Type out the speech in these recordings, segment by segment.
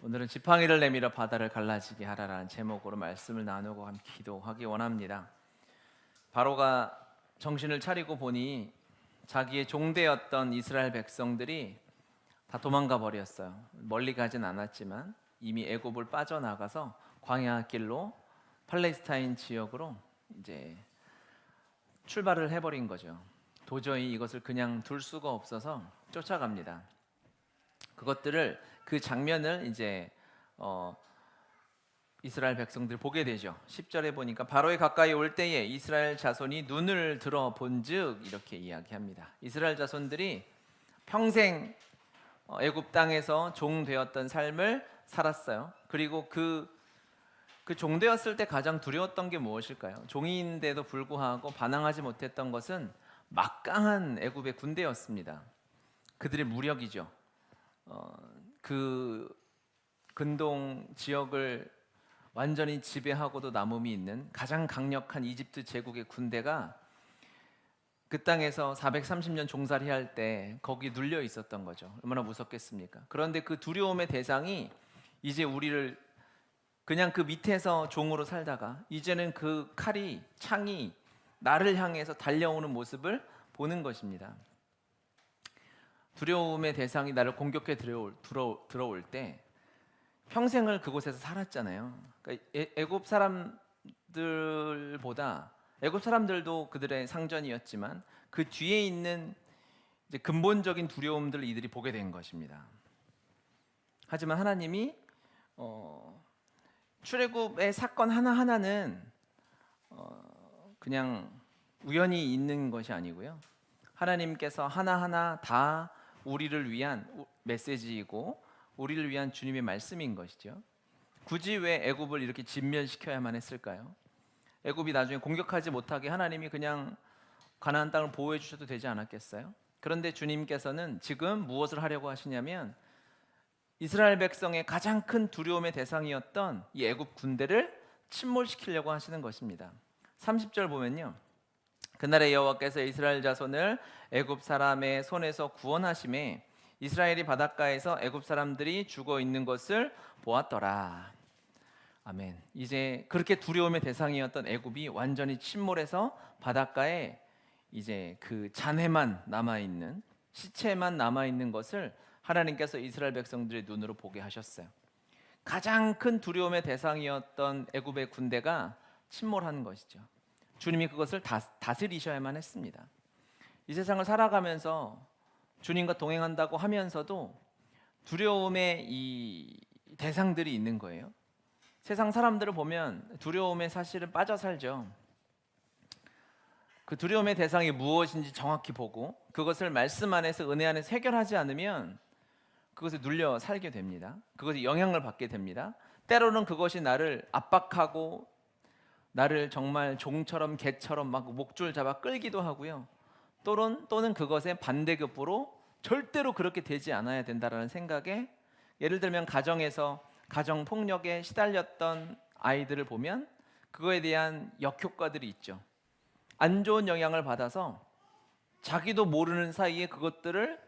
오늘은 지팡이를 내밀어 바다를 갈라지게 하라라는 제목으로 말씀을 나누고 함께 기도하기 원합니다. 바로가 정신을 차리고 보니 자기의 종되었던 이스라엘 백성들이 다 도망가 버렸어요. 멀리 가진 않았지만 이미 애굽을 빠져나가서 광야 길로 팔레스타인 지역으로 이제 출발을 해버린 거죠. 도저히 이것을 그냥 둘 수가 없어서 쫓아갑니다. 그 장면을 이제 이스라엘 백성들 보게 되죠. 10절에 보니까 바로에 가까이 올 때에 이스라엘 자손이 눈을 들어 본즉 이렇게 이야기합니다. 이스라엘 자손들이 평생 애굽 땅에서 종 되었던 삶을 살았어요. 그리고 그 종되었을 때 가장 두려웠던 게 무엇일까요? 종인데도 불구하고 반항하지 못했던 것은 막강한 애굽의 군대였습니다. 그들의 무력이죠. 그 근동 지역을 완전히 지배하고도 남음이 있는 가장 강력한 이집트 제국의 군대가 그 땅에서 430년 종살이할 때 거기 눌려 있었던 거죠. 얼마나 무섭겠습니까? 그런데 그 두려움의 대상이 이제 우리를 그냥 그 밑에서 종으로 살다가 이제는 그 창이 나를 향해서 달려오는 모습을 보는 것입니다. 두려움의 대상이 나를 공격해 들어올 때 평생을 그곳에서 살았잖아요. 그러니까 애굽 사람들도 그들의 상전이었지만 그 뒤에 있는 이제 근본적인 두려움들을 이들이 보게 된 것입니다. 하지만 하나님이 출애굽의 사건 하나하나는 그냥 우연히 있는 것이 아니고요. 하나님께서 하나하나 다 우리를 위한 메시지이고 우리를 위한 주님의 말씀인 것이죠. 굳이 왜 애굽을 이렇게 진멸시켜야만 했을까요? 애굽이 나중에 공격하지 못하게 하나님이 그냥 가나안 땅을 보호해 주셔도 되지 않았겠어요? 그런데 주님께서는 지금 무엇을 하려고 하시냐면 이스라엘 백성의 가장 큰 두려움의 대상이었던 이 애굽 군대를 침몰시키려고 하시는 것입니다. 30절 보면요. 그날에 여호와께서 이스라엘 자손을 애굽 사람의 손에서 구원하심에 이스라엘이 바닷가에서 애굽 사람들이 죽어 있는 것을 보았더라. 아멘. 이제 그렇게 두려움의 대상이었던 애굽이 완전히 침몰해서 바닷가에 이제 그 잔해만 남아 있는 시체만 남아 있는 것을 하나님께서 이스라엘 백성들의 눈으로 보게 하셨어요. 가장 큰 두려움의 대상이었던 애굽의 군대가 침몰한 것이죠. 주님이 그것을 다스리셔야만 했습니다. 이 세상을 살아가면서 주님과 동행한다고 하면서도 두려움의 이 대상들이 있는 거예요. 세상 사람들을 보면 두려움에 사실은 빠져 살죠. 그 두려움의 대상이 무엇인지 정확히 보고 그것을 말씀 안에서 은혜 안에서 해결하지 않으면 그것에 눌려 살게 됩니다. 그것에 영향을 받게 됩니다. 때로는 그것이 나를 압박하고 나를 정말 종처럼 개처럼 막 목줄 잡아 끌기도 하고요. 또는 그것의 반대급부로 절대로 그렇게 되지 않아야 된다라는 생각에 예를 들면 가정에서 가정폭력에 시달렸던 아이들을 보면 그거에 대한 역효과들이 있죠. 안 좋은 영향을 받아서 자기도 모르는 사이에 그것들을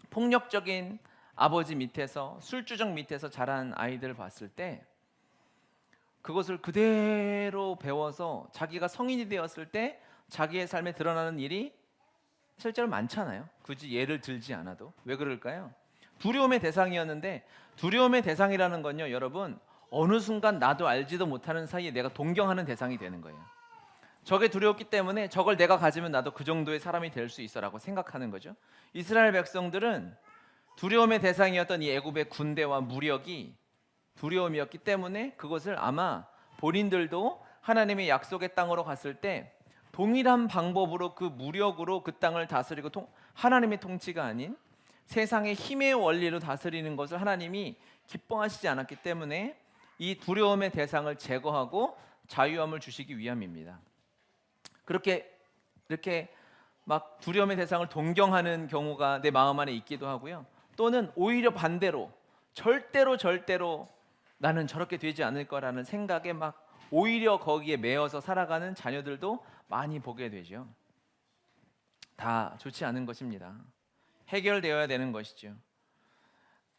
폭력적인 아버지 밑에서 술주정 밑에서 자란 아이들을 봤을 때 그것을 그대로 배워서 자기가 성인이 되었을 때 자기의 삶에 드러나는 일이 실제로 많잖아요. 굳이 예를 들지 않아도. 왜 그럴까요? 두려움의 대상이었는데 두려움의 대상이라는 건요, 여러분 어느 순간 나도 알지도 못하는 사이에 내가 동경하는 대상이 되는 거예요. 저게 두려웠기 때문에 저걸 내가 가지면 나도 그 정도의 사람이 될 수 있어라고 생각하는 거죠. 이스라엘 백성들은 두려움의 대상이었던 이 애굽의 군대와 무력이 두려움이었기 때문에 그것을 아마 본인들도 하나님의 약속의 땅으로 갔을 때 동일한 방법으로 그 무력으로 그 땅을 다스리고 하나님의 통치가 아닌 세상의 힘의 원리로 다스리는 것을 하나님이 기뻐하시지 않았기 때문에 이 두려움의 대상을 제거하고 자유함을 주시기 위함입니다. 이렇게 막 두려움의 대상을 동경하는 경우가 내 마음 안에 있기도 하고요. 또는 오히려 반대로 절대로 나는 저렇게 되지 않을 거라는 생각에 막 오히려 거기에 매여서 살아가는 자녀들도 많이 보게 되죠. 다 좋지 않은 것입니다. 해결되어야 되는 것이죠.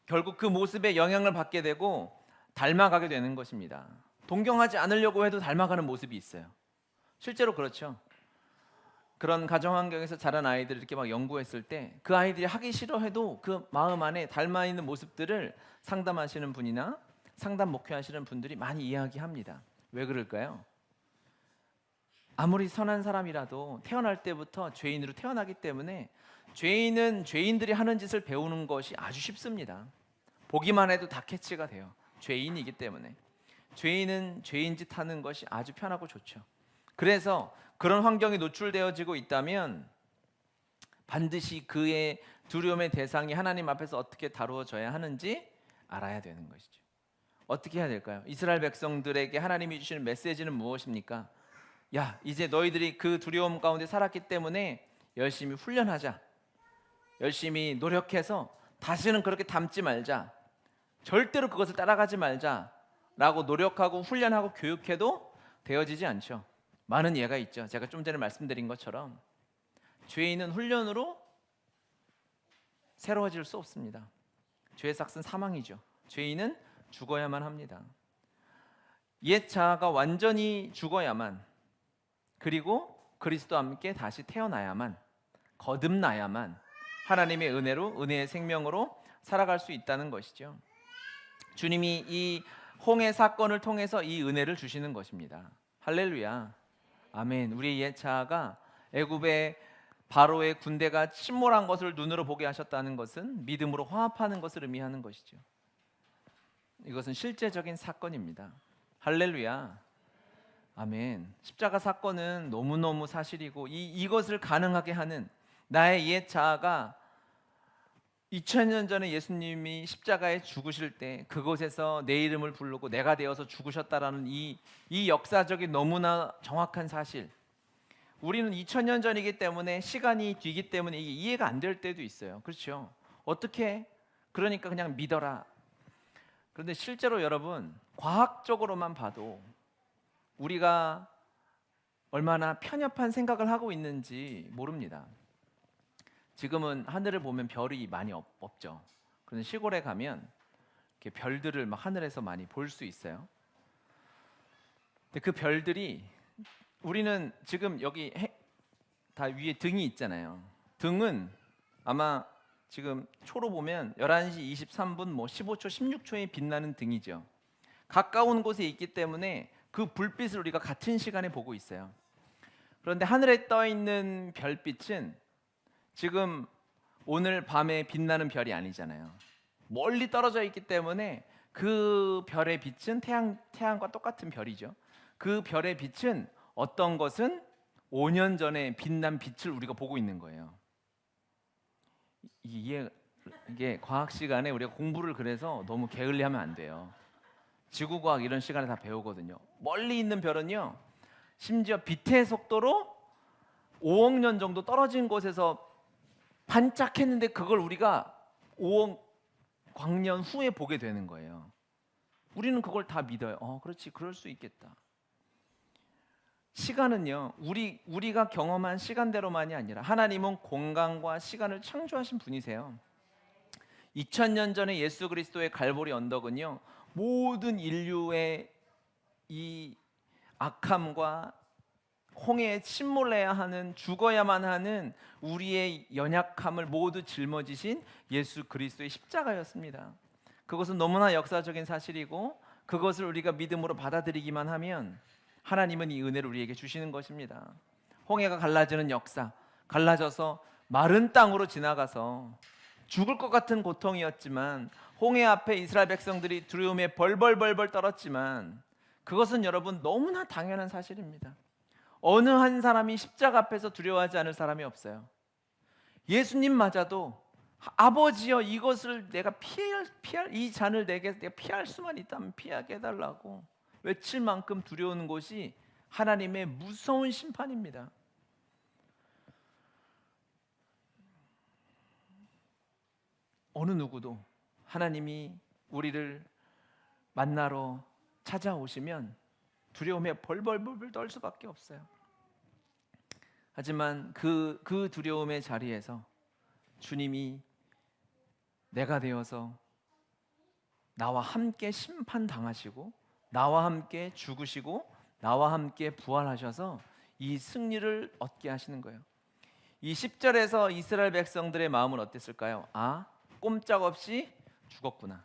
결국 그 모습에 영향을 받게 되고 닮아가게 되는 것입니다. 동경하지 않으려고 해도 닮아가는 모습이 있어요. 실제로 그렇죠. 그런 가정 환경에서 자란 아이들을 이렇게 막 연구했을 때 그 아이들이 하기 싫어해도 그 마음 안에 닮아 있는 모습들을 상담하시는 분이나 상담 목회하시는 분들이 많이 이야기합니다. 왜 그럴까요? 아무리 선한 사람이라도 태어날 때부터 죄인으로 태어나기 때문에 죄인은 죄인들이 하는 짓을 배우는 것이 아주 쉽습니다. 보기만 해도 다 캐치가 돼요. 죄인이기 때문에. 죄인은 죄인 짓 하는 것이 아주 편하고 좋죠. 그래서 그런 환경에 노출되어지고 있다면 반드시 그의 두려움의 대상이 하나님 앞에서 어떻게 다루어져야 하는지 알아야 되는 것이죠. 어떻게 해야 될까요? 이스라엘 백성들에게 하나님이 주시는 메시지는 무엇입니까? 야, 이제 너희들이 그 두려움 가운데 살았기 때문에 열심히 훈련하자. 열심히 노력해서 다시는 그렇게 닮지 말자. 절대로 그것을 따라가지 말자 라고 노력하고 훈련하고 교육해도 되어지지 않죠. 많은 예가 있죠. 제가 좀 전에 말씀드린 것처럼 죄인은 훈련으로 새로워질 수 없습니다. 죄의 삭은 사망이죠. 죄인은 죽어야만 합니다. 옛 자아가 완전히 죽어야만, 그리고 그리스도와 함께 다시 태어나야만, 거듭나야만 하나님의 은혜로, 은혜의 생명으로 살아갈 수 있다는 것이죠. 주님이 이 홍해 사건을 통해서 이 은혜를 주시는 것입니다. 할렐루야, 아멘. 우리의 옛 자아가 애굽의 바로의 군대가 침몰한 것을 눈으로 보게 하셨다는 것은 믿음으로 화합하는 것을 의미하는 것이죠. 이것은 실제적인 사건입니다. 할렐루야, 아멘. 십자가 사건은 너무너무 사실이고 이것을 가능하게 하는 나의 옛 자아가 2000년 전에 예수님이 십자가에 죽으실 때 그곳에서 내 이름을 부르고 내가 되어서 죽으셨다라는 이 역사적인 너무나 정확한 사실, 우리는 2000년 전이기 때문에 시간이 뒤기 때문에 이게 이해가 안 될 때도 있어요. 그렇죠? 어떻게? 그러니까 그냥 믿어라. 그런데 실제로 여러분, 과학적으로만 봐도 우리가 얼마나 편협한 생각을 하고 있는지 모릅니다. 지금은 하늘을 보면 별이 많이 없죠. 그런데 시골에 가면 이렇게 별들을 막 하늘에서 많이 볼 수 있어요. 근데 그 별들이, 우리는 지금 여기 다 위에 등이 있잖아요. 등은 아마 지금 초로 보면 11시 23분 15초 16초에 빛나는 등이죠. 가까운 곳에 있기 때문에 그 불빛을 우리가 같은 시간에 보고 있어요. 그런데 하늘에 떠 있는 별빛은 지금 오늘 밤에 빛나는 별이 아니잖아요. 멀리 떨어져 있기 때문에 그 별의 빛은 태양과 똑같은 별이죠. 그 별의 빛은 어떤 것은 5년 전에 빛난 빛을 우리가 보고 있는 거예요. 이게 과학 시간에 우리가 공부를 그래서 너무 게을리하면 안 돼요. 지구과학 이런 시간에 다 배우거든요. 멀리 있는 별은요, 심지어 빛의 속도로 5억 년 정도 떨어진 곳에서 반짝했는데 그걸 우리가 5억 광년 후에 보게 되는 거예요. 우리는 그걸 다 믿어요. 그렇지, 그럴 수 있겠다. 시간은요, 우리가 경험한 시간대로만이 아니라 하나님은 공간과 시간을 창조하신 분이세요. 2000년 전에 예수 그리스도의 갈보리 언덕은요, 모든 인류의 이 악함과 홍해에 침몰해야 하는, 죽어야만 하는 우리의 연약함을 모두 짊어지신 예수 그리스도의 십자가였습니다. 그것은 너무나 역사적인 사실이고, 그것을 우리가 믿음으로 받아들이기만 하면 하나님은 이 은혜를 우리에게 주시는 것입니다. 홍해가 갈라지는 역사, 갈라져서 마른 땅으로 지나가서 죽을 것 같은 고통이었지만, 홍해 앞에 이스라엘 백성들이 두려움에 벌벌 떨었지만, 그것은 여러분 너무나 당연한 사실입니다. 어느 한 사람이 십자가 앞에서 두려워하지 않을 사람이 없어요. 예수님마저도 아버지여, 이것을 내가 피할 이 잔을 내가 피할 수만 있다면 피하게 해달라고 외칠 만큼 두려운 것이 하나님의 무서운 심판입니다. 어느 누구도 하나님이 우리를 만나러 찾아오시면 두려움에 벌벌 떨 수밖에 없어요. 하지만 그 두려움의 자리에서 주님이 내가 되어서 나와 함께 심판당하시고 나와 함께 죽으시고 나와 함께 부활하셔서 이 승리를 얻게 하시는 거예요. 이 10절에서 이스라엘 백성들의 마음은 어땠을까요? 아, 꼼짝없이 죽었구나.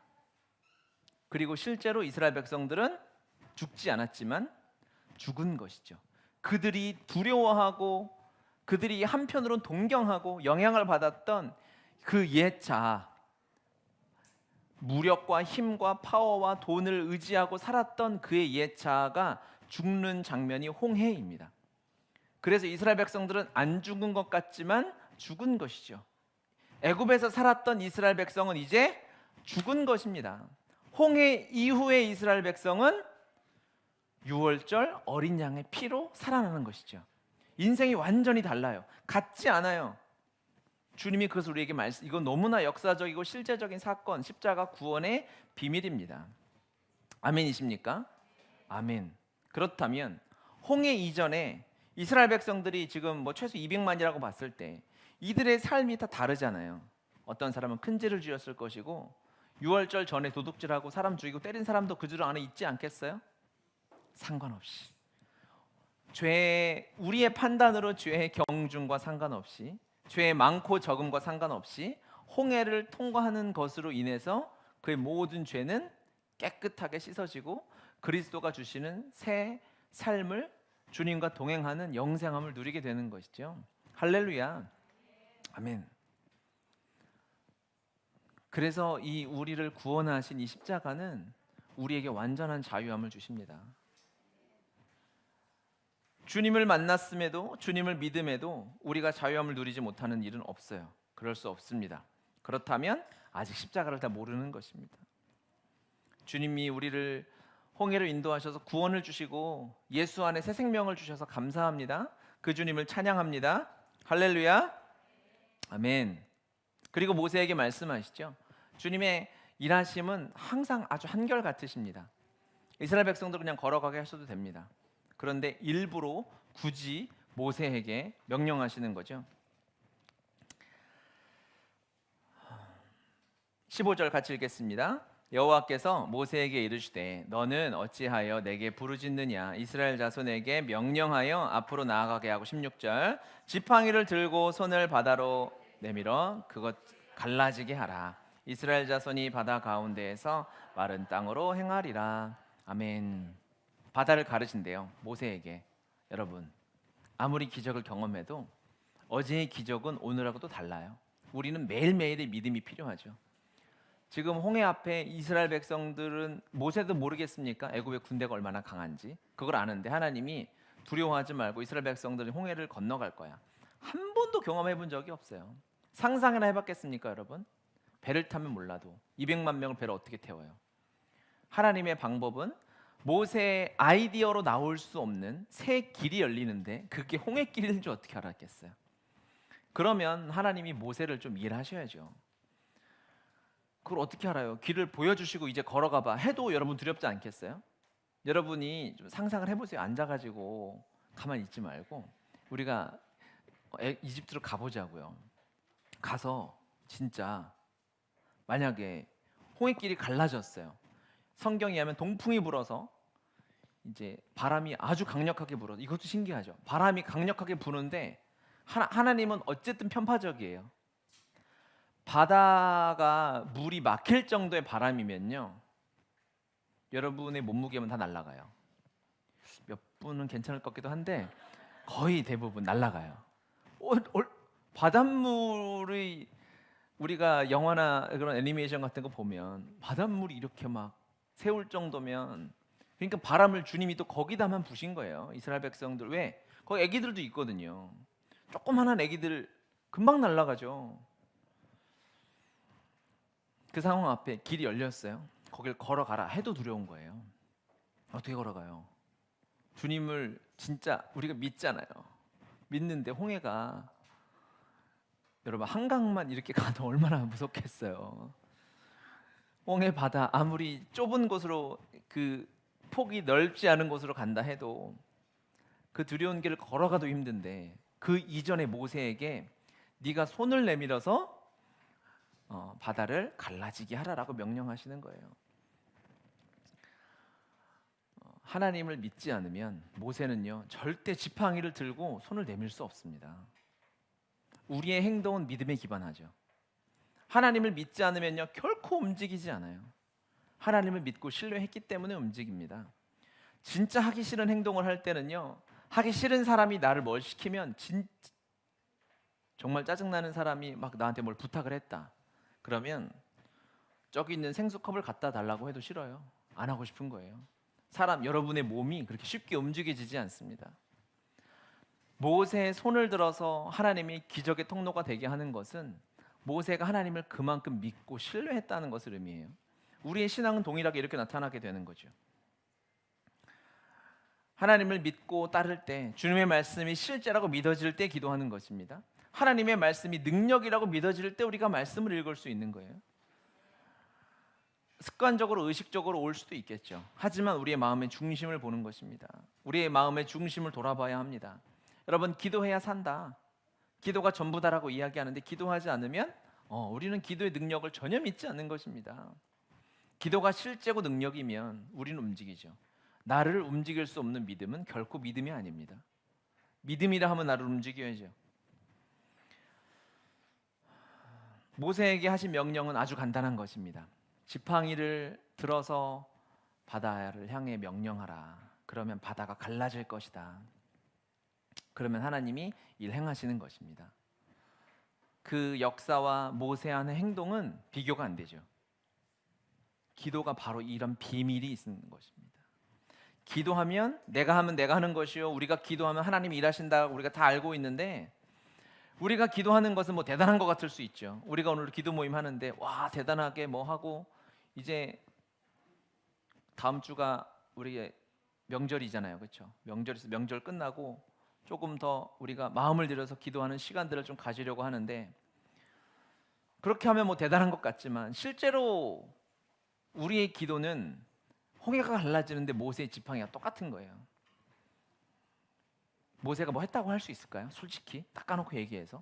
그리고 실제로 이스라엘 백성들은 죽지 않았지만 죽은 것이죠. 그들이 두려워하고 그들이 한편으로는 동경하고 영향을 받았던 그 옛 무력과 힘과 파워와 돈을 의지하고 살았던 그의 옛 자아가 죽는 장면이 홍해입니다. 그래서 이스라엘 백성들은 안 죽은 것 같지만 죽은 것이죠. 애굽에서 살았던 이스라엘 백성은 이제 죽은 것입니다. 홍해 이후의 이스라엘 백성은 유월절 어린 양의 피로 살아나는 것이죠. 인생이 완전히 달라요. 같지 않아요. 주님이 그것을 우리에게 이건 너무나 역사적이고 실제적인 사건, 십자가 구원의 비밀입니다. 아멘이십니까? 아멘. 그렇다면 홍해 이전에 이스라엘 백성들이 지금 뭐 최소 200만이라고 봤을 때 이들의 삶이 다 다르잖아요. 어떤 사람은 큰 죄를 지었을 것이고 유월절 전에 도둑질하고 사람 죽이고 때린 사람도 그 줄 안에 있지 않겠어요? 상관없이 우리의 판단으로 죄의 경중과 상관없이 죄의 많고 적음과 상관없이 홍해를 통과하는 것으로 인해서 그의 모든 죄는 깨끗하게 씻어지고 그리스도가 주시는 새 삶을 주님과 동행하는 영생함을 누리게 되는 것이죠. 할렐루야. 아멘. 그래서 이 우리를 구원하신 이 십자가는 우리에게 완전한 자유함을 주십니다. 주님을 만났음에도 주님을 믿음에도 우리가 자유함을 누리지 못하는 일은 없어요. 그럴 수 없습니다. 그렇다면 아직 십자가를 다 모르는 것입니다. 주님이 우리를 홍해로 인도하셔서 구원을 주시고 예수 안에 새 생명을 주셔서 감사합니다. 그 주님을 찬양합니다. 할렐루야. 아멘. 그리고 모세에게 말씀하시죠. 주님의 일하심은 항상 아주 한결같으십니다. 이스라엘 백성들 그냥 걸어가게 하셔도 됩니다. 그런데 일부러 굳이 모세에게 명령하시는 거죠. 15절 같이 읽겠습니다. 여호와께서 모세에게 이르시되 너는 어찌하여 내게 부르짖느냐 이스라엘 자손에게 명령하여 앞으로 나아가게 하고 16절 지팡이를 들고 손을 바다로 내밀어 그것 갈라지게 하라 이스라엘 자손이 바다 가운데에서 마른 땅으로 행하리라. 아멘. 바다를 가르친대요 모세에게. 여러분 아무리 기적을 경험해도 어제의 기적은 오늘하고도 달라요. 우리는 매일매일의 믿음이 필요하죠. 지금 홍해 앞에 이스라엘 백성들은 모세도 모르겠습니까? 애굽의 군대가 얼마나 강한지. 그걸 아는데 하나님이 두려워하지 말고 이스라엘 백성들이 홍해를 건너갈 거야. 한 번도 경험해 본 적이 없어요. 상상이나 해봤겠습니까 여러분? 배를 타면 몰라도 200만 명을 배를 어떻게 태워요? 하나님의 방법은 모세의 아이디어로 나올 수 없는 새 길이 열리는데 그게 홍해길인 줄 어떻게 알았겠어요? 그러면 하나님이 모세를 좀 일하셔야죠. 그걸 어떻게 알아요? 길을 보여주시고 이제 걸어가봐 해도 여러분 두렵지 않겠어요? 여러분이 좀 상상을 해보세요. 앉아가지고 가만히 있지 말고 우리가 이집트로 가보자고요. 가서 진짜 만약에 홍해길이 갈라졌어요. 성경에 하면 동풍이 불어서 이제 바람이 아주 강력하게 불어서 이것도 신기하죠. 바람이 강력하게 부는데 하나님은 어쨌든 편파적이에요. 바다가 물이 막힐 정도의 바람이면요 여러분의 몸무게면 다 날아가요. 몇 분은 괜찮을 것 같기도 한데 거의 대부분 날아가요. 바닷물이 우리가 영화나 그런 애니메이션 같은 거 보면 바닷물이 이렇게 막 새울 정도면 그러니까 바람을 주님이 또 거기다만 부신 거예요. 이스라엘 백성들 왜? 거기 애기들도 있거든요. 조그만한 애기들 금방 날아가죠. 그 상황 앞에 길이 열렸어요. 거길 걸어가라 해도 두려운 거예요. 어떻게 걸어가요? 주님을 진짜 우리가 믿잖아요. 믿는데 홍해가 여러분 한강만 이렇게 가도 얼마나 무섭겠어요. 홍해 바다 아무리 좁은 곳으로 그 폭이 넓지 않은 곳으로 간다 해도 그 두려운 길을 걸어가도 힘든데 그 이전에 모세에게 네가 손을 내밀어서 바다를 갈라지게 하라라고 명령하시는 거예요. 하나님을 믿지 않으면 모세는요 절대 지팡이를 들고 손을 내밀 수 없습니다. 우리의 행동은 믿음에 기반하죠. 하나님을 믿지 않으면요 결코 움직이지 않아요. 하나님을 믿고 신뢰했기 때문에 움직입니다. 진짜 하기 싫은 행동을 할 때는요, 하기 싫은 사람이 나를 뭘 시키면 정말 짜증나는 사람이 막 나한테 뭘 부탁을 했다. 그러면 저기 있는 생수컵을 갖다 달라고 해도 싫어요. 안 하고 싶은 거예요. 여러분의 몸이 그렇게 쉽게 움직여지지 않습니다. 모세의 손을 들어서 하나님이 기적의 통로가 되게 하는 것은 모세가 하나님을 그만큼 믿고 신뢰했다는 것을 의미해요. 우리의 신앙은 동일하게 이렇게 나타나게 되는 거죠. 하나님을 믿고 따를 때, 주님의 말씀이 실제라고 믿어질 때 기도하는 것입니다. 하나님의 말씀이 능력이라고 믿어질 때 우리가 말씀을 읽을 수 있는 거예요. 습관적으로 의식적으로 올 수도 있겠죠. 하지만 우리의 마음의 중심을 보는 것입니다. 우리의 마음의 중심을 돌아봐야 합니다. 여러분, 기도해야 산다, 기도가 전부다라고 이야기하는데 기도하지 않으면 우리는 기도의 능력을 전혀 믿지 않는 것입니다. 기도가 실제고 능력이면 우리는 움직이죠. 나를 움직일 수 없는 믿음은 결코 믿음이 아닙니다. 믿음이라 하면 나를 움직여야죠. 모세에게 하신 명령은 아주 간단한 것입니다. 지팡이를 들어서 바다를 향해 명령하라. 그러면 바다가 갈라질 것이다. 그러면 하나님이 일행하시는 것입니다. 그 역사와 모세하는 행동은 비교가 안 되죠. 기도가 바로 이런 비밀이 있는 것입니다. 기도하면 내가 하면 내가 하는 것이요, 우리가 기도하면 하나님이 일하신다, 우리가 다 알고 있는데, 우리가 기도하는 것은 뭐 대단한 것 같을 수 있죠. 우리가 오늘 기도 모임 하는데 와 대단하게 뭐 하고, 이제 다음 주가 우리의 명절이잖아요, 그렇죠? 명절 끝나고 조금 더 우리가 마음을 들여서 기도하는 시간들을 좀 가지려고 하는데, 그렇게 하면 뭐 대단한 것 같지만 실제로 우리의 기도는 홍해가 갈라지는데 모세의 지팡이가 똑같은 거예요. 모세가 뭐 했다고 할 수 있을까요? 솔직히 닦아놓고 얘기해서.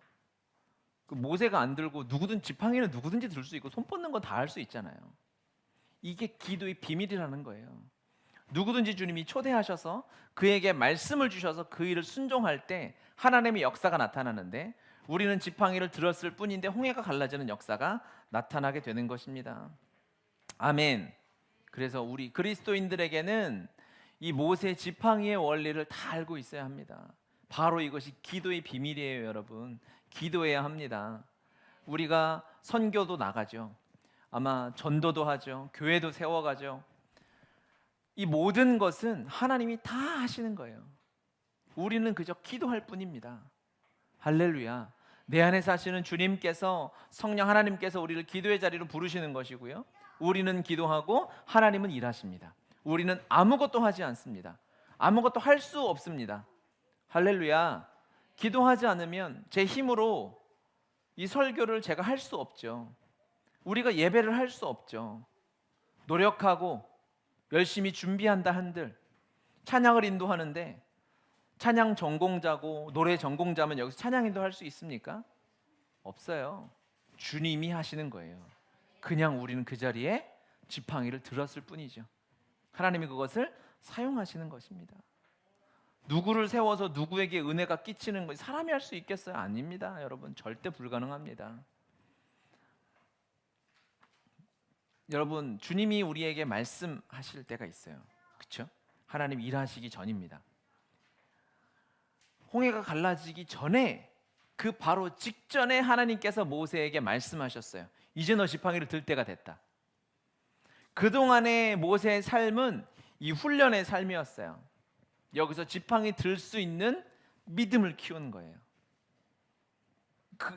그 모세가 안 들고 지팡이는 누구든지 들 수 있고 손 뻗는 건 다 할 수 있잖아요. 이게 기도의 비밀이라는 거예요. 누구든지 주님이 초대하셔서 그에게 말씀을 주셔서 그 일을 순종할 때 하나님의 역사가 나타나는데, 우리는 지팡이를 들었을 뿐인데 홍해가 갈라지는 역사가 나타나게 되는 것입니다. 아멘. 그래서 우리 그리스도인들에게는 이 모세 지팡이의 원리를 다 알고 있어야 합니다. 바로 이것이 기도의 비밀이에요, 여러분. 기도해야 합니다. 우리가 선교도 나가죠. 아마 전도도 하죠. 교회도 세워가죠. 이 모든 것은 하나님이 다 하시는 거예요. 우리는 그저 기도할 뿐입니다. 할렐루야. 내 안에 사시는 주님께서, 성령 하나님께서 우리를 기도의 자리로 부르시는 것이고요, 우리는 기도하고 하나님은 일하십니다. 우리는 아무것도 하지 않습니다. 아무것도 할 수 없습니다. 할렐루야. 기도하지 않으면 제 힘으로 이 설교를 제가 할 수 없죠. 우리가 예배를 할 수 없죠. 노력하고 열심히 준비한다 한들 찬양을 인도하는데, 찬양 전공자고 노래 전공자면 여기서 찬양 인도할 수 있습니까? 없어요. 주님이 하시는 거예요. 그냥 우리는 그 자리에 지팡이를 들었을 뿐이죠. 하나님이 그것을 사용하시는 것입니다. 누구를 세워서 누구에게 은혜가 끼치는 것, 사람이 할 수 있겠어요? 아닙니다, 여러분. 절대 불가능합니다. 여러분, 주님이 우리에게 말씀하실 때가 있어요. 그렇죠? 하나님 일하시기 전입니다. 홍해가 갈라지기 전에, 그 바로 직전에 하나님께서 모세에게 말씀하셨어요. 이제 너 지팡이를 들 때가 됐다. 그동안의 모세의 삶은 이 훈련의 삶이었어요. 여기서 지팡이 들 수 있는 믿음을 키우는 거예요.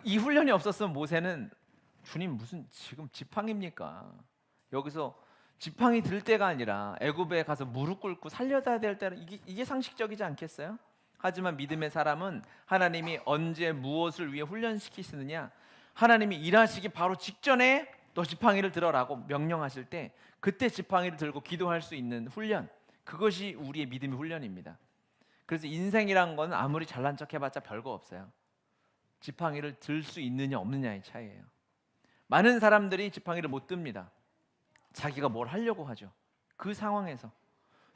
이 훈련이 없었으면 모세는 주님 무슨 지금 지팡이입니까? 여기서 지팡이 들 때가 아니라 애굽에 가서 무릎 꿇고 살려야 될 때는 이게 상식적이지 않겠어요? 하지만 믿음의 사람은 하나님이 언제 무엇을 위해 훈련시키시느냐, 하나님이 일하시기 바로 직전에 너 지팡이를 들어라고 명령하실 때 그때 지팡이를 들고 기도할 수 있는 훈련, 그것이 우리의 믿음의 훈련입니다. 그래서 인생이란 건 아무리 잘난 척 해봤자 별거 없어요. 지팡이를 들 수 있느냐 없느냐의 차이예요. 많은 사람들이 지팡이를 못 듭니다. 자기가 뭘 하려고 하죠. 그 상황에서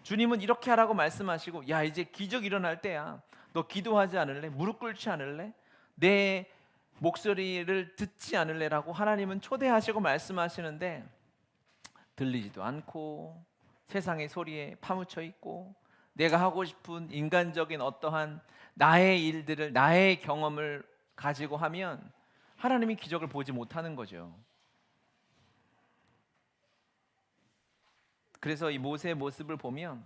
주님은 이렇게 하라고 말씀하시고, 야 이제 기적 일어날 때야. 너 기도하지 않을래? 무릎 꿇지 않을래? 내 목소리를 듣지 않을래라고 하나님은 초대하시고 말씀하시는데 들리지도 않고 세상의 소리에 파묻혀 있고 내가 하고 싶은 인간적인 어떠한 나의 일들을, 나의 경험을 가지고 하면 하나님이 기적을 보지 못하는 거죠. 그래서 이 모세의 모습을 보면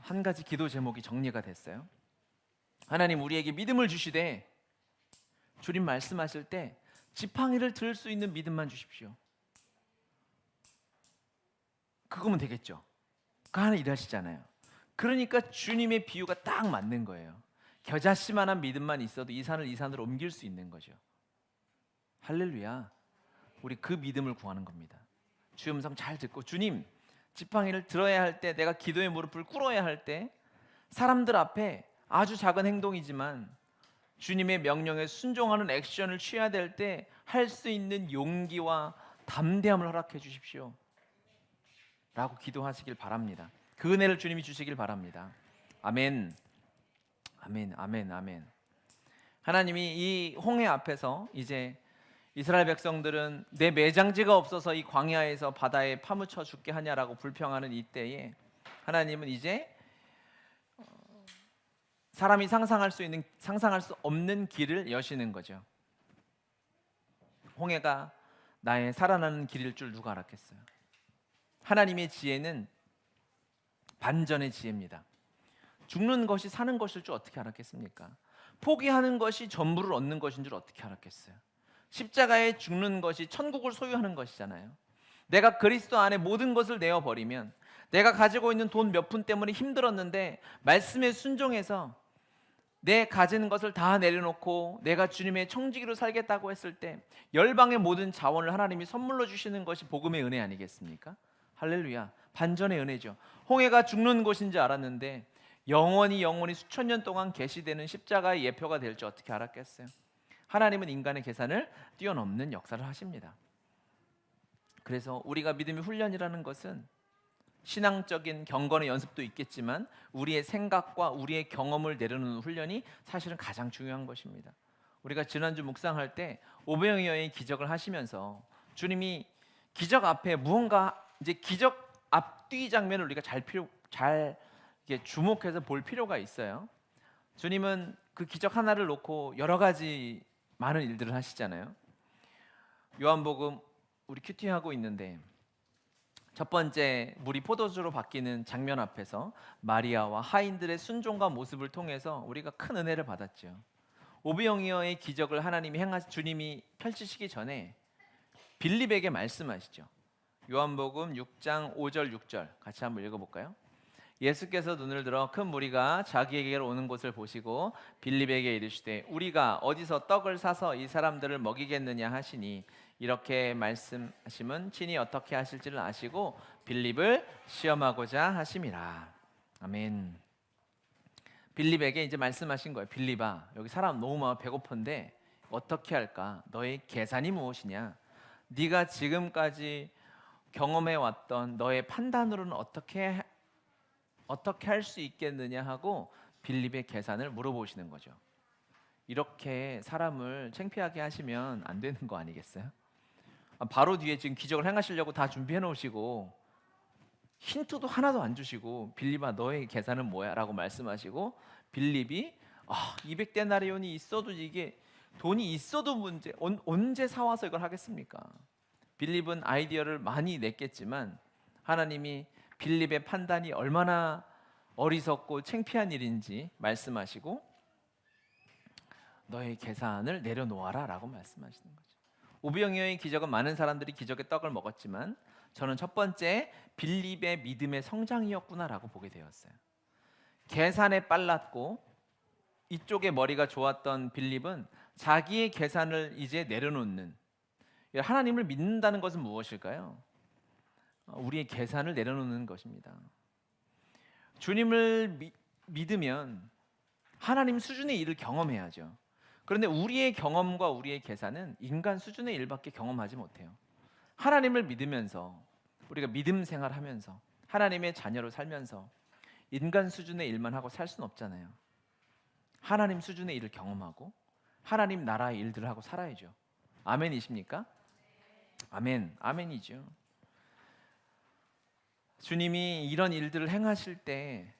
한 가지 기도 제목이 정리가 됐어요. 하나님, 우리에게 믿음을 주시되 주님 말씀하실 때 지팡이를 들 수 있는 믿음만 주십시오. 그거면 되겠죠. 그 하나 일하시잖아요. 그러니까 주님의 비유가 딱 맞는 거예요. 겨자씨만한 믿음만 있어도 이 산을 이 산으로 옮길 수 있는 거죠. 할렐루야. 우리 그 믿음을 구하는 겁니다. 주의 음성 잘 듣고, 주님 지팡이를 들어야 할 때, 내가 기도의 무릎을 꿇어야 할 때, 사람들 앞에 아주 작은 행동이지만 주님의 명령에 순종하는 액션을 취해야 될 때 할 수 있는 용기와 담대함을 허락해 주십시오 라고 기도하시길 바랍니다. 그 은혜를 주님이 주시길 바랍니다. 아멘. 아멘. 아멘. 아멘. 하나님이 이 홍해 앞에서 이제 이스라엘 백성들은 내 매장지가 없어서 이 광야에서 바다에 파묻혀 죽게 하냐라고 불평하는 이때에 하나님은 이제 사람이 상상할 수 없는 길을 여시는 거죠. 홍해가 나의 살아나는 길일 줄 누가 알았겠어요? 하나님의 지혜는 반전의 지혜입니다. 죽는 것이 사는 것일 줄 어떻게 알았겠습니까? 포기하는 것이 전부를 얻는 것인 줄 어떻게 알았겠어요? 십자가에 죽는 것이 천국을 소유하는 것이잖아요. 내가 그리스도 안에 모든 것을 내어버리면, 내가 가지고 있는 돈 몇 푼 때문에 힘들었는데 말씀에 순종해서 내 가진 것을 다 내려놓고 내가 주님의 청지기로 살겠다고 했을 때 열방의 모든 자원을 하나님이 선물로 주시는 것이 복음의 은혜 아니겠습니까? 할렐루야. 반전의 은혜죠. 홍해가 죽는 곳인 줄 알았는데 영원히 수천 년 동안 계시되는 십자가의 예표가 될 줄 어떻게 알았겠어요? 하나님은 인간의 계산을 뛰어넘는 역사를 하십니다. 그래서 우리가 믿음의 훈련이라는 것은 신앙적인 경건의 연습도 있겠지만 우리의 생각과 우리의 경험을 내려놓는 훈련이 사실은 가장 중요한 것입니다. 우리가 지난주 묵상할 때 오병이어 여인이 기적을 하시면서 주님이 기적 앞에 무언가, 이제 기적 앞뒤 장면을 우리가 잘 이렇게 주목해서 볼 필요가 있어요. 주님은 그 기적 하나를 놓고 여러 가지 많은 일들을 하시잖아요. 요한복음 우리 큐티하고 있는데 첫 번째 물이 포도주로 바뀌는 장면 앞에서 마리아와 하인들의 순종과 모습을 통해서 우리가 큰 은혜를 받았죠. 오병이어의 기적을 주님이 펼치시기 전에 빌립에게 말씀하시죠. 요한복음 6장 5절 6절 같이 한번 읽어볼까요? 예수께서 눈을 들어 큰 무리가 자기에게로 오는 것을 보시고 빌립에게 이르시되 우리가 어디서 떡을 사서 이 사람들을 먹이겠느냐 하시니, 이렇게 말씀하심은 친히 어떻게 하실지를 아시고 빌립을 시험하고자 하심이라. 아멘. 빌립에게 이제 말씀하신 거예요. 빌립아, 여기 사람 너무 많아, 배고픈데 어떻게 할까? 너의 계산이 무엇이냐? 네가 지금까지 경험해 왔던 너의 판단으로는 어떻게 할 수 있겠느냐 하고 빌립의 계산을 물어보시는 거죠. 이렇게 사람을 창피하게 하시면 안 되는 거 아니겠어요? 바로 뒤에 지금 기적을 행하시려고 다 준비해 놓으시고 힌트도 하나도 안 주시고 빌립아 너의 계산은 뭐야? 라고 말씀하시고 빌립이 200데나리온이 있어도, 이게 돈이 있어도 문제, 언제 사와서 이걸 하겠습니까? 빌립은 아이디어를 많이 냈겠지만 하나님이 빌립의 판단이 얼마나 어리석고 창피한 일인지 말씀하시고 너의 계산을 내려놓아라 라고 말씀하시는 거죠. 오병이어의 기적은 많은 사람들이 기적의 떡을 먹었지만 저는 첫 번째 빌립의 믿음의 성장이었구나라고 보게 되었어요. 계산에 빨랐고 이쪽에 머리가 좋았던 빌립은 자기의 계산을 이제 내려놓는, 하나님을 믿는다는 것은 무엇일까요? 우리의 계산을 내려놓는 것입니다. 주님을 믿으면 하나님 수준의 일을 경험해야죠. 그런데 우리의 경험과 우리의 계산은 인간 수준의 일밖에 경험하지 못해요. 하나님을 믿으면서 우리가 믿음 생활하면서 하나님의 자녀로 살면서 인간 수준의 일만 하고 살 수는 없잖아요. 하나님 수준의 일을 경험하고 하나님 나라의 일들을 하고 살아야죠. 아멘이십니까? 아멘, 아멘이죠. 주님이 이런 일들을 행하실 때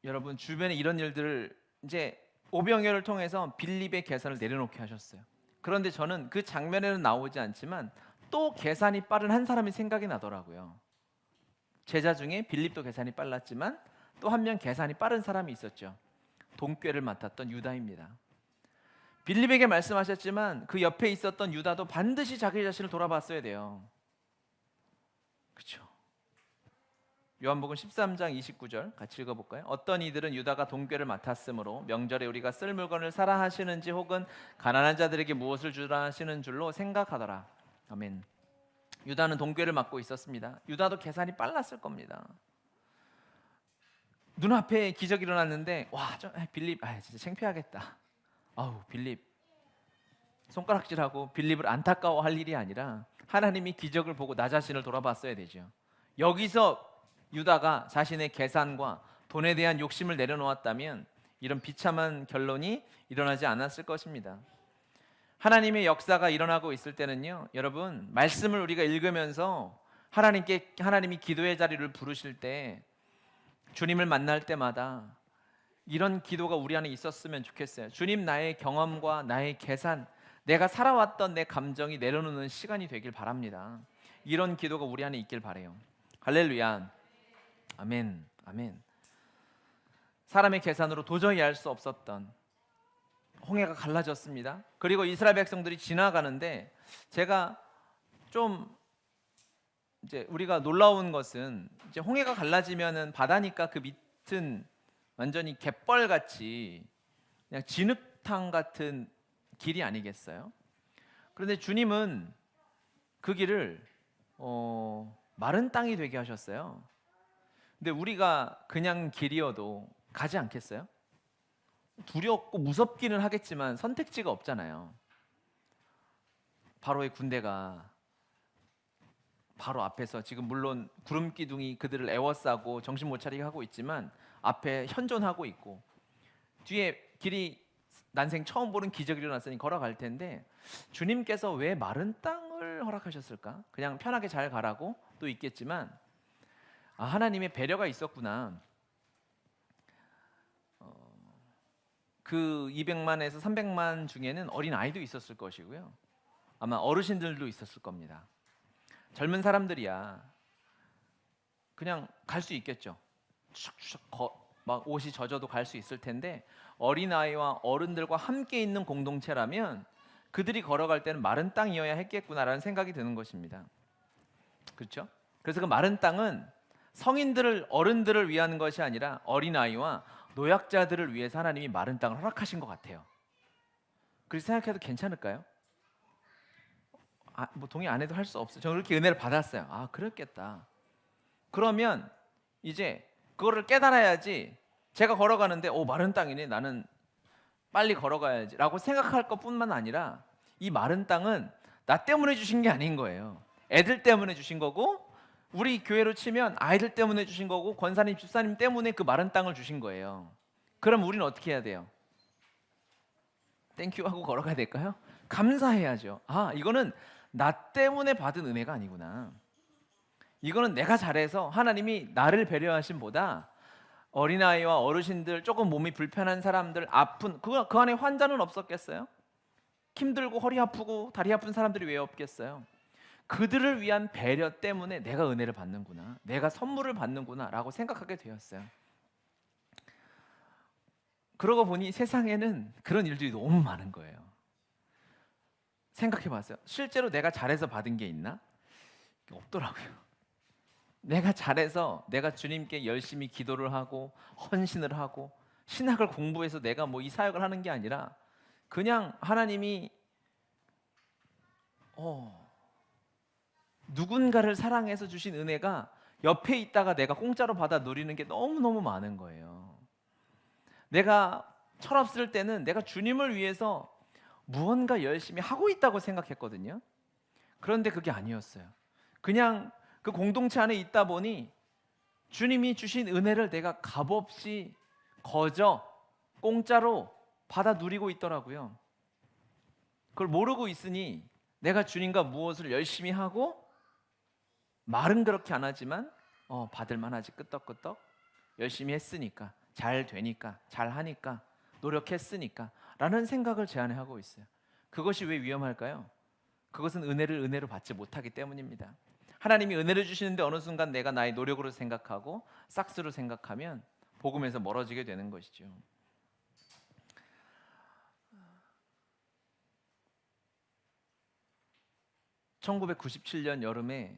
여러분 주변에 이런 일들을 이제 오병이어를 통해서 빌립의 계산을 내려놓게 하셨어요. 그런데 저는 그 장면에는 나오지 않지만 또 계산이 빠른 한 사람이 생각이 나더라고요. 제자 중에 빌립도 계산이 빨랐지만 또 한 명 계산이 빠른 사람이 있었죠. 동꾀를 맡았던 유다입니다. 빌립에게 말씀하셨지만 그 옆에 있었던 유다도 반드시 자기 자신을 돌아봤어야 돼요. 그렇죠? 요한복음 13장 29절 같이 읽어볼까요? 어떤 이들은 유다가 동꾀를 맡았으므로 명절에 우리가 쓸 물건을 사라 하시는지 혹은 가난한 자들에게 무엇을 주라 하시는 줄로 생각하더라. 아멘. 유다는 동꾀를 맡고 있었습니다. 유다도 계산이 빨랐을 겁니다. 눈앞에 기적이 일어났는데 빌립 진짜 창피하겠다. 아우 빌립 손가락질하고 빌립을 안타까워할 일이 아니라 하나님이 기적을 보고 나 자신을 돌아봤어야 되죠. 여기서 유다가 자신의 계산과 돈에 대한 욕심을 내려놓았다면 이런 비참한 결론이 일어나지 않았을 것입니다. 하나님의 역사가 일어나고 있을 때는요, 여러분 말씀을 우리가 읽으면서 하나님이 기도의 자리를 부르실 때 주님을 만날 때마다 이런 기도가 우리 안에 있었으면 좋겠어요. 주님, 나의 경험과 나의 계산, 내가 살아왔던 내 감정이 내려놓는 시간이 되길 바랍니다. 이런 기도가 우리 안에 있길 바래요. 할렐루야. 아멘. 아멘. 사람의 계산으로 도저히 알 수 없었던 홍해가 갈라졌습니다. 그리고 이스라엘 백성들이 지나가는데 제가 좀 이제 우리가 놀라운 것은 이제 홍해가 갈라지면은 바다니까 그 밑은 완전히 갯벌 같이 그냥 진흙탕 같은 길이 아니겠어요? 그런데 주님은 그 길을 마른 땅이 되게 하셨어요. 근데 우리가 그냥 길이어도 가지 않겠어요? 두렵고 무섭기는 하겠지만 선택지가 없잖아요. 바로의 군대가 바로 앞에서 지금 물론 구름 기둥이 그들을 에워싸고 정신 못 차리게 하고 있지만 앞에 현존하고 있고 뒤에 길이 난생 처음 보는 기적이 일어났으니 걸어갈 텐데 주님께서 왜 마른 땅을 허락하셨을까? 그냥 편하게 잘 가라고 또 있겠지만 하나님의 배려가 있었구나. 그 200만에서 300만 중에는 어린 아이도 있었을 것이고요. 아마 어르신들도 있었을 겁니다. 젊은 사람들이야 그냥 갈 수 있겠죠. 막 옷이 젖어도 갈 수 있을 텐데 어린아이와 어른들과 함께 있는 공동체라면 그들이 걸어갈 때는 마른 땅이어야 했겠구나라는 생각이 드는 것입니다. 그렇죠? 그래서 그 마른 땅은 성인들을 어른들을 위한 것이 아니라 어린아이와 노약자들을 위해서 하나님이 마른 땅을 허락하신 것 같아요. 그렇게 생각해도 괜찮을까요? 뭐 동의 안 해도 할 수 없어요. 저는 그렇게 은혜를 받았어요. 그렇겠다. 그러면 이제 그거를 깨달아야지. 제가 걸어가는데 마른 땅이네, 나는 빨리 걸어가야지 라고 생각할 것뿐만 아니라 이 마른 땅은 나 때문에 주신 게 아닌 거예요. 애들 때문에 주신 거고 우리 교회로 치면 아이들 때문에 주신 거고 권사님 집사님 때문에 그 마른 땅을 주신 거예요. 그럼 우리는 어떻게 해야 돼요? 땡큐 하고 걸어가야 될까요? 감사해야죠. 이거는 나 때문에 받은 은혜가 아니구나. 이거는 내가 잘해서 하나님이 나를 배려하심보다 어린아이와 어르신들, 조금 몸이 불편한 사람들, 아픈 그 안에 환자는 없었겠어요? 힘들고 허리 아프고 다리 아픈 사람들이 왜 없겠어요? 그들을 위한 배려 때문에 내가 은혜를 받는구나, 내가 선물을 받는구나 라고 생각하게 되었어요. 그러고 보니 세상에는 그런 일들이 너무 많은 거예요. 생각해 봤어요. 실제로 내가 잘해서 받은 게 있나? 없더라고요. 내가 잘해서 내가 주님께 열심히 기도를 하고 헌신을 하고 신학을 공부해서 내가 뭐 이 사역을 하는 게 아니라 그냥 하나님이 누군가를 사랑해서 주신 은혜가 옆에 있다가 내가 공짜로 받아 누리는 게 너무너무 많은 거예요. 내가 철없을 때는 내가 주님을 위해서 무언가 열심히 하고 있다고 생각했거든요. 그런데 그게 아니었어요. 그냥 그 공동체 안에 있다 보니 주님이 주신 은혜를 내가 값없이 거저 공짜로 받아 누리고 있더라고요. 그걸 모르고 있으니 내가 주님과 무엇을 열심히 하고, 말은 그렇게 안 하지만 받을 만하지, 끄떡끄떡 열심히 했으니까, 잘 되니까, 잘 하니까, 노력했으니까 라는 생각을 제 안에 하고 있어요. 그것이 왜 위험할까요? 그것은 은혜를 은혜로 받지 못하기 때문입니다. 하나님이 은혜를 주시는데 어느 순간 내가 나의 노력으로 생각하고 싹스로 생각하면 복음에서 멀어지게 되는 것이죠. (1997년) 여름에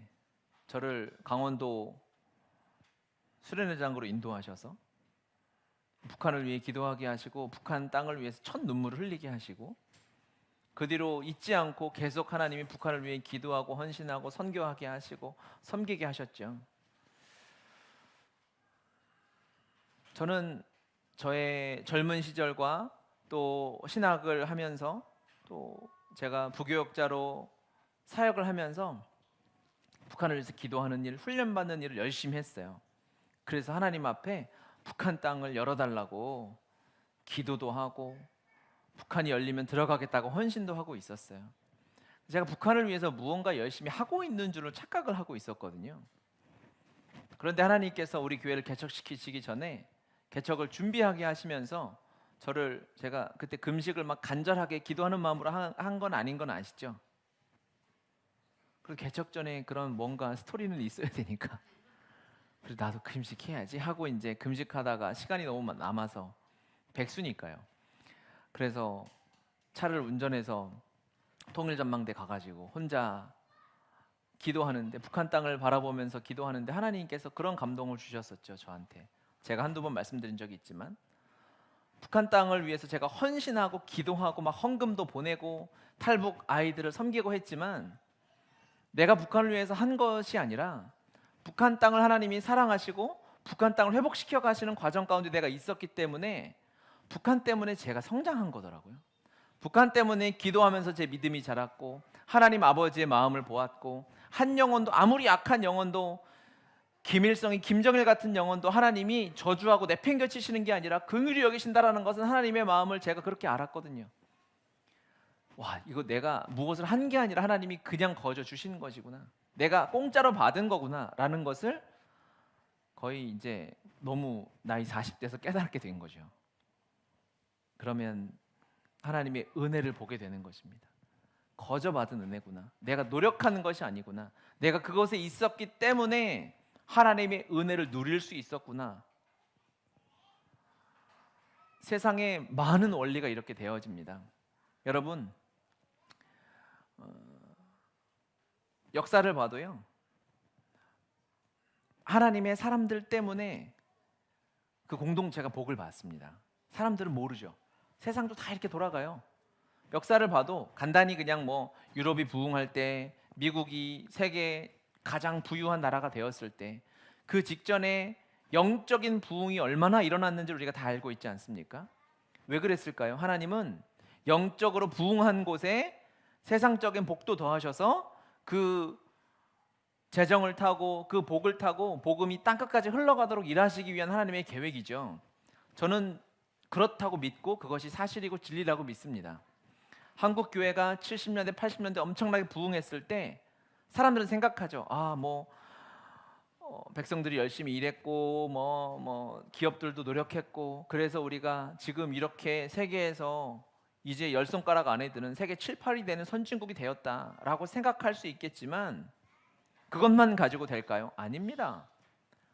저를 강원도 수련회장으로 인도하셔서 북한을 위해 기도하게 하시고, 북한 땅을 위해서 첫 눈물을 흘리게 하시고, 그 뒤로 잊지 않고 계속 하나님이 북한을 위해 기도하고 헌신하고 선교하게 하시고 섬기게 하셨죠. 저는 저의 젊은 시절과 또 신학을 하면서, 또 제가 부교역자로 사역을 하면서 북한을 위해서 기도하는 일, 훈련받는 일을 열심히 했어요. 그래서 하나님 앞에 북한 땅을 열어달라고 기도도 하고, 북한이 열리면 들어가겠다고 헌신도 하고 있었어요. 제가 북한을 위해서 무언가 열심히 하고 있는 줄로 착각을 하고 있었거든요. 그런데 하나님께서 우리 교회를 개척시키시기 전에 개척을 준비하게 하시면서 제가 그때 금식을 막 간절하게 기도하는 마음으로 한 건 아닌 건 아시죠? 그리고 개척 전에 그런 뭔가 스토리는 있어야 되니까, 그래서 나도 금식해야지 하고 이제 금식하다가 시간이 너무 남아서, 백수니까요. 그래서 차를 운전해서 통일전망대 가가지고 혼자 기도하는데, 북한 땅을 바라보면서 기도하는데 하나님께서 그런 감동을 주셨었죠, 저한테. 제가 한두 번 말씀드린 적이 있지만, 북한 땅을 위해서 제가 헌신하고 기도하고 막 헌금도 보내고 탈북 아이들을 섬기고 했지만, 내가 북한을 위해서 한 것이 아니라 북한 땅을 하나님이 사랑하시고 북한 땅을 회복시켜 가시는 과정 가운데 내가 있었기 때문에, 북한 때문에 제가 성장한 거더라고요. 북한 때문에 기도하면서 제 믿음이 자랐고, 하나님 아버지의 마음을 보았고, 한 영혼도, 아무리 약한 영혼도, 김일성이 김정일 같은 영혼도 하나님이 저주하고 내팽개치시는 게 아니라 긍휼히 여기신다라는 것은 하나님의 마음을 제가 그렇게 알았거든요. 와, 이거 내가 무엇을 한 게 아니라 하나님이 그냥 거저 주시는 것이구나, 내가 공짜로 받은 거구나 라는 것을 거의 이제 너무 나이 40대에서 깨닫게 된 거죠. 그러면 하나님의 은혜를 보게 되는 것입니다. 거저 받은 은혜구나, 내가 노력하는 것이 아니구나, 내가 그것에 있었기 때문에 하나님의 은혜를 누릴 수 있었구나. 세상에 많은 원리가 이렇게 되어집니다. 여러분, 역사를 봐도요, 하나님의 사람들 때문에 그 공동체가 복을 받습니다. 사람들은 모르죠. 세상도 다 이렇게 돌아가요. 역사를 봐도 간단히 그냥 뭐 유럽이 부흥할 때, 미국이 세계 가장 부유한 나라가 되었을 때, 그 직전에 영적인 부흥이 얼마나 일어났는지 우리가 다 알고 있지 않습니까? 왜 그랬을까요? 하나님은 영적으로 부흥한 곳에 세상적인 복도 더하셔서 그 재정을 타고 그 복을 타고 복음이 땅끝까지 흘러가도록 일하시기 위한 하나님의 계획이죠. 저는 그렇다고 믿고 그것이 사실이고 진리라고 믿습니다. 한국 교회가 70년대 80년대 엄청나게 부흥했을 때 사람들은 생각하죠. 백성들이 열심히 일했고 기업들도 노력했고, 그래서 우리가 지금 이렇게 세계에서 이제 10손가락 안에 드는 세계 7, 8위 되는 선진국이 되었다라고 생각할 수 있겠지만, 그것만 가지고 될까요? 아닙니다.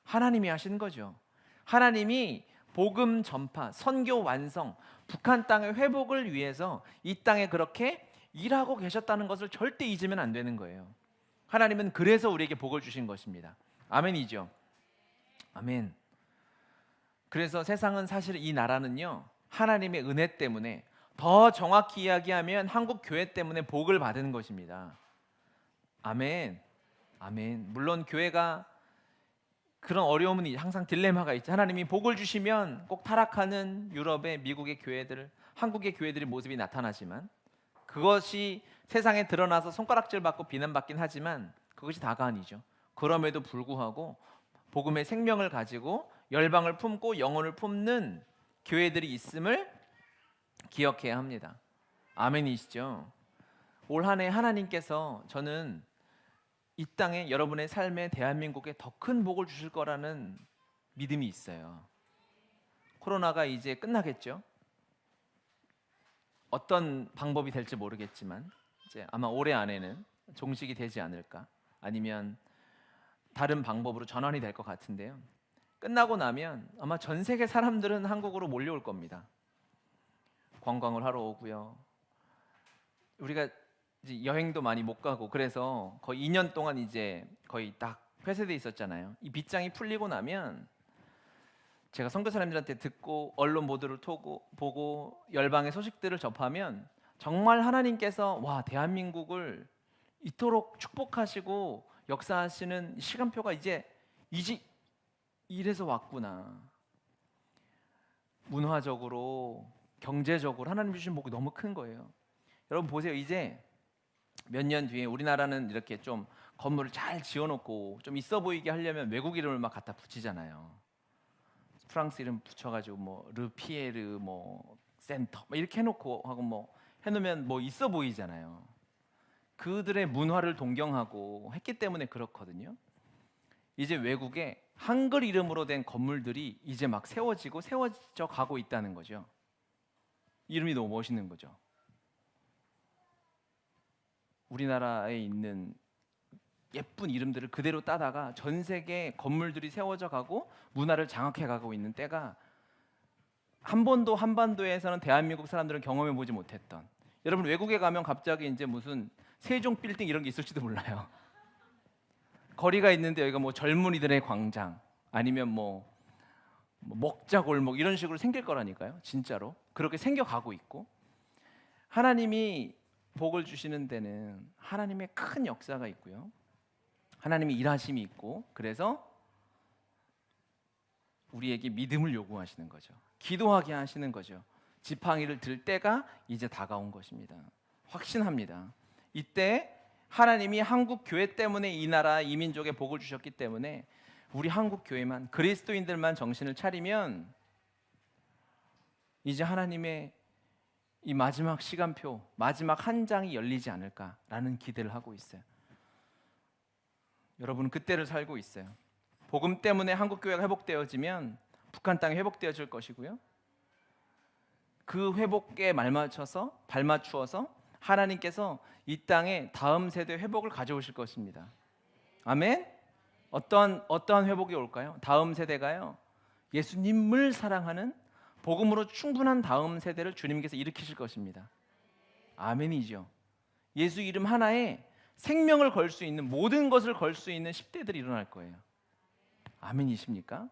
하나님이 하신 거죠. 하나님이 복음 전파, 선교 완성, 북한 땅의 회복을 위해서 이 땅에 그렇게 일하고 계셨다는 것을 절대 잊으면 안 되는 거예요. 하나님은 그래서 우리에게 복을 주신 것입니다. 아멘이죠. 아멘. 그래서 세상은 사실, 이 나라는요, 하나님의 은혜 때문에, 더 정확히 이야기하면 한국 교회 때문에 복을 받은 것입니다. 아멘. 아멘. 물론 교회가 그런 어려움은 항상 딜레마가 있죠. 하나님이 복을 주시면 꼭 타락하는 유럽의, 미국의 교회들, 한국의 교회들의 모습이 나타나지만, 그것이 세상에 드러나서 손가락질 받고 비난받긴 하지만 그것이 다가 아니죠. 그럼에도 불구하고 복음의 생명을 가지고 열방을 품고 영혼을 품는 교회들이 있음을 기억해야 합니다. 아멘이시죠? 올 한 해 하나님께서 저는 이 땅에 여러분의 삶에 대한민국에 더 큰 복을 주실 거라는 믿음이 있어요. 코로나가 이제 끝나겠죠? 어떤 방법이 될지 모르겠지만 이제 아마 올해 안에는 종식이 되지 않을까, 아니면 다른 방법으로 전환이 될 것 같은데요. 끝나고 나면 아마 전 세계 사람들은 한국으로 몰려올 겁니다. 관광을 하러 오고요. 우리가 이제 여행도 많이 못 가고 그래서 거의 2년 동안 이제 거의 딱 폐쇄돼 있었잖아요. 이 빗장이 풀리고 나면 제가 선교사님들한테 듣고 언론 보도를 보고 열방의 소식들을 접하면 정말 하나님께서 와, 대한민국을 이토록 축복하시고 역사하시는 시간표가 이제 이래서 왔구나. 문화적으로, 경제적으로 하나님 주신 복이 너무 큰 거예요. 여러분 보세요. 이제 몇 년 뒤에 우리나라는 이렇게 좀 건물을 잘 지어놓고 좀 있어 보이게 하려면 외국 이름을 막 갖다 붙이잖아요. 프랑스 이름 붙여가지고 뭐 르피에르 뭐 센터 뭐 이렇게 해놓고 하고 뭐 해놓으면 뭐 있어 보이잖아요. 그들의 문화를 동경하고 했기 때문에 그렇거든요. 이제 외국에 한글 이름으로 된 건물들이 이제 막 세워져 가고 있다는 거죠. 이름이 너무 멋있는 거죠. 우리나라에 있는 예쁜 이름들을 그대로 따다가 전 세계 건물들이 세워져 가고 문화를 장악해 가고 있는 때가 한 번도 한반도에서는 대한민국 사람들은 경험해 보지 못했던, 여러분 외국에 가면 갑자기 이제 무슨 세종 빌딩 이런 게 있을지도 몰라요. 거리가 있는데 여기가 뭐 젊은이들의 광장 아니면 뭐 먹자 골목 이런 식으로 생길 거라니까요. 진짜로 그렇게 생겨가고 있고, 하나님이 복을 주시는 데는 하나님의 큰 역사가 있고요. 하나님의 일하심이 있고, 그래서 우리에게 믿음을 요구하시는 거죠. 기도하게 하시는 거죠. 지팡이를 들 때가 이제 다가온 것입니다. 확신합니다. 이때 하나님이 한국 교회 때문에 이 나라 이 민족에 복을 주셨기 때문에 우리 한국 교회만, 그리스도인들만 정신을 차리면 이제 하나님의 이 마지막 시간표, 마지막 한 장이 열리지 않을까라는 기대를 하고 있어요. 여러분은 그때를 살고 있어요. 복음 때문에 한국 교회가 회복되어지면 북한 땅이 회복되어질 것이고요. 그 회복에 발맞추어서 하나님께서 이 땅에 다음 세대 회복을 가져오실 것입니다. 아멘. 어떠한 회복이 올까요? 다음 세대가요, 예수님을 사랑하는 복음으로 충분한 다음 세대를 주님께서 일으키실 것입니다. 아멘이죠. 예수 이름 하나에 생명을 걸 수 있는, 모든 것을 걸 수 있는 10대들이 일어날 거예요. 아멘이십니까?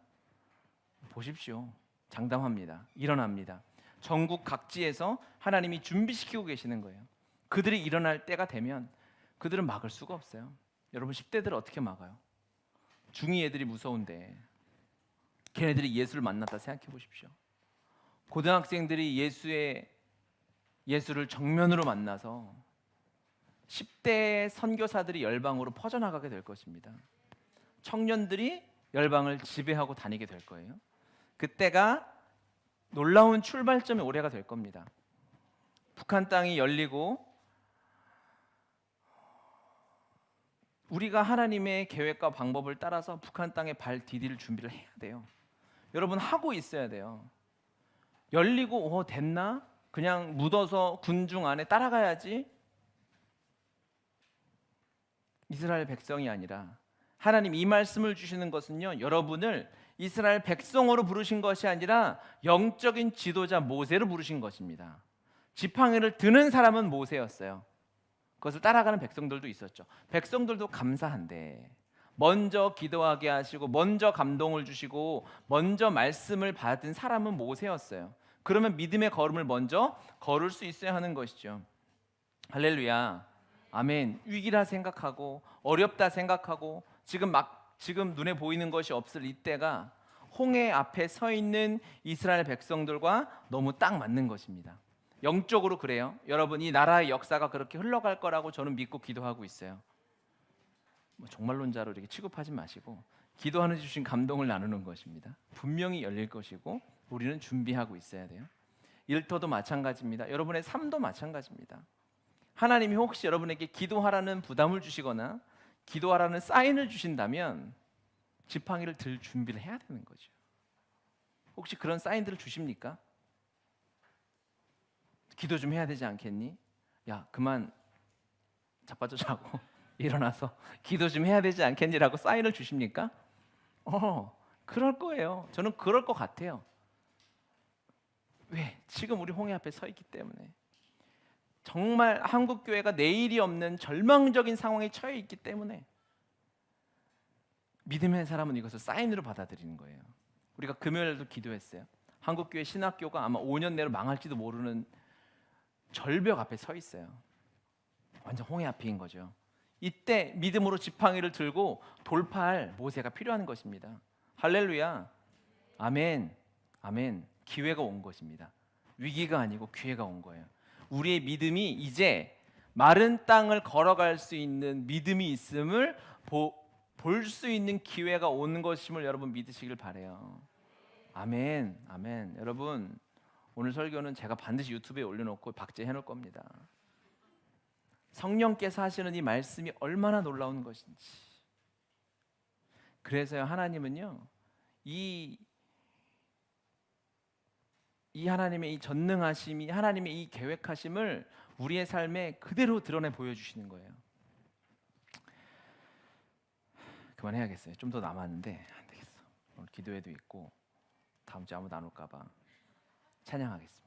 보십시오. 장담합니다. 일어납니다. 전국 각지에서 하나님이 준비시키고 계시는 거예요. 그들이 일어날 때가 되면 그들은 막을 수가 없어요. 여러분 10대들을 어떻게 막아요? 중2 애들이 무서운데 걔네들이 예수를 만났다 생각해 보십시오. 고등학생들이 예수를 정면으로 만나서 10대 선교사들이 열방으로 퍼져나가게 될 것입니다. 청년들이 열방을 지배하고 다니게 될 거예요. 그때가 놀라운 출발점의 올해가 될 겁니다. 북한 땅이 열리고 우리가 하나님의 계획과 방법을 따라서 북한 땅에 발 디딜 준비를 해야 돼요. 여러분 하고 있어야 돼요. 열리고 됐나? 그냥 묻어서 군중 안에 따라가야지. 이스라엘 백성이 아니라 하나님 이 말씀을 주시는 것은요, 여러분을 이스라엘 백성으로 부르신 것이 아니라 영적인 지도자 모세로 부르신 것입니다. 지팡이를 드는 사람은 모세였어요. 그것을 따라가는 백성들도 있었죠. 백성들도 감사한데 먼저 기도하게 하시고 먼저 감동을 주시고 먼저 말씀을 받은 사람은 모세였어요. 그러면 믿음의 걸음을 먼저 걸을 수 있어야 하는 것이죠. 할렐루야. 아멘. 위기라 생각하고 어렵다 생각하고 지금 눈에 보이는 것이 없을 이때가 홍해 앞에 서 있는 이스라엘 백성들과 너무 딱 맞는 것입니다. 영적으로 그래요. 여러분 이 나라의 역사가 그렇게 흘러갈 거라고 저는 믿고 기도하고 있어요. 정말론자로 이렇게 취급하지 마시고 기도하는 주신 감동을 나누는 것입니다. 분명히 열릴 것이고 우리는 준비하고 있어야 돼요. 일터도 마찬가지입니다. 여러분의 삶도 마찬가지입니다. 하나님이 혹시 여러분에게 기도하라는 부담을 주시거나 기도하라는 사인을 주신다면 지팡이를 들 준비를 해야 되는 거죠. 혹시 그런 사인들을 주십니까? 기도 좀 해야 되지 않겠니? 야, 그만 자빠져 자고 일어나서 기도 좀 해야 되지 않겠니라고 사인을 주십니까? 그럴 거예요. 저는 그럴 것 같아요. 왜? 지금 우리 홍해 앞에 서 있기 때문에. 정말 한국 교회가 내일이 없는 절망적인 상황에 처해 있기 때문에 믿음의 사람은 이것을 사인으로 받아들이는 거예요. 우리가 금요일에도 기도했어요. 한국 교회 신학교가 아마 5년 내로 망할지도 모르는 절벽 앞에 서 있어요. 완전 홍해 앞인 거죠. 이때 믿음으로 지팡이를 들고 돌파할 모세가 필요한 것입니다. 할렐루야. 아멘. 아멘. 기회가 온 것입니다. 위기가 아니고 기회가 온 거예요. 우리의 믿음이 이제 마른 땅을 걸어갈 수 있는 믿음이 있음을 볼 수 있는 기회가 오는 것임을 여러분 믿으시길 바래요. 아멘. 아멘. 여러분 오늘 설교는 제가 반드시 유튜브에 올려놓고 박제해 놓을 겁니다. 성령께서 하시는 이 말씀이 얼마나 놀라운 것인지. 그래서요 하나님은요 이 하나님의 이 전능하심이 하나님의 이 계획하심을 우리의 삶에 그대로 드러내 보여주시는 거예요. 그만해야겠어요. 좀 더 남았는데 안 되겠어. 오늘 기도회도 있고 다음 주에 아무도 안 올까 봐 찬양하겠습니다.